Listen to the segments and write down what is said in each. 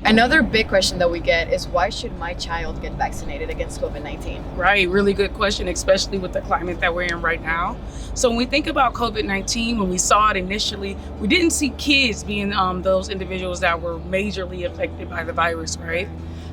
Another big question that we get is, why should my child get vaccinated against COVID-19? Right, really good question, especially with the climate that we're in right now. So when we think about COVID-19, when we saw it initially, we didn't see kids being those individuals that were majorly affected by the virus, right?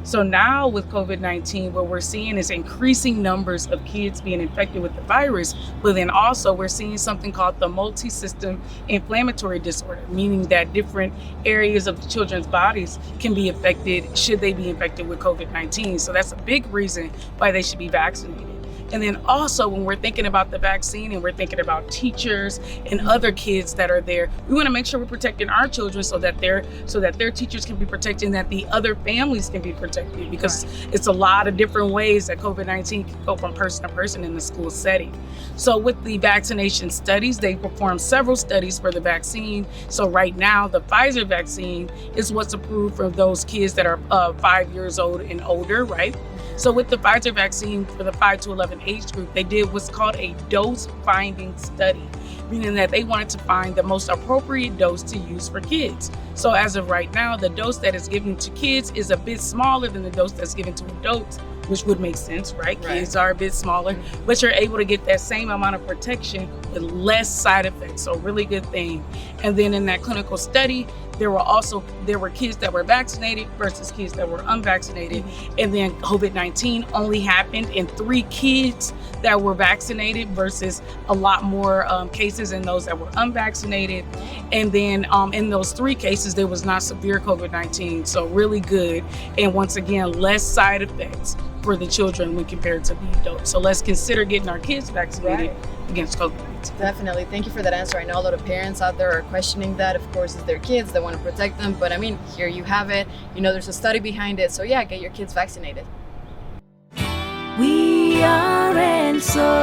So now with COVID-19, what we're seeing is increasing numbers of kids being infected with the virus, but then also we're seeing something called the multi-system inflammatory disorder, meaning that different areas of the children's bodies can be affected should they be infected with COVID-19. So that's a big reason why they should be vaccinated. And then also when we're thinking about the vaccine and we're thinking about teachers and other kids that are there, we want to make sure we're protecting our children so that their teachers can be protected and that the other families can be protected, because it's a lot of different ways that COVID-19 can go from person to person in the school setting. So with the vaccination studies, they performed several studies for the vaccine. So right now, the Pfizer vaccine is what's approved for those kids that are 5 years old and older, right? So with the Pfizer vaccine for the 5 to 11 age group, they did what's called a dose finding study, meaning that they wanted to find the most appropriate dose to use for kids. So as of right now, the dose that is given to kids is a bit smaller than the dose that's given to adults, which would make sense, right? Kids are a bit smaller, but you're able to get that same amount of protection with less side effects. So really good thing. And then in that clinical study, there were kids that were vaccinated versus kids that were unvaccinated. And then COVID-19 only happened in 3 kids that were vaccinated versus a lot more cases in those that were unvaccinated. And then in those 3 cases, there was not severe COVID-19. So really good. And once again, less side effects for the children when compared to the adults. So let's consider getting our kids vaccinated against COVID-19. Definitely. Thank you for that answer. I know a lot of parents out there are questioning that. Of course, it's their kids, they want to protect them. But I mean, here you have it. You know, there's a study behind it. So yeah, get your kids vaccinated. We are El Sol.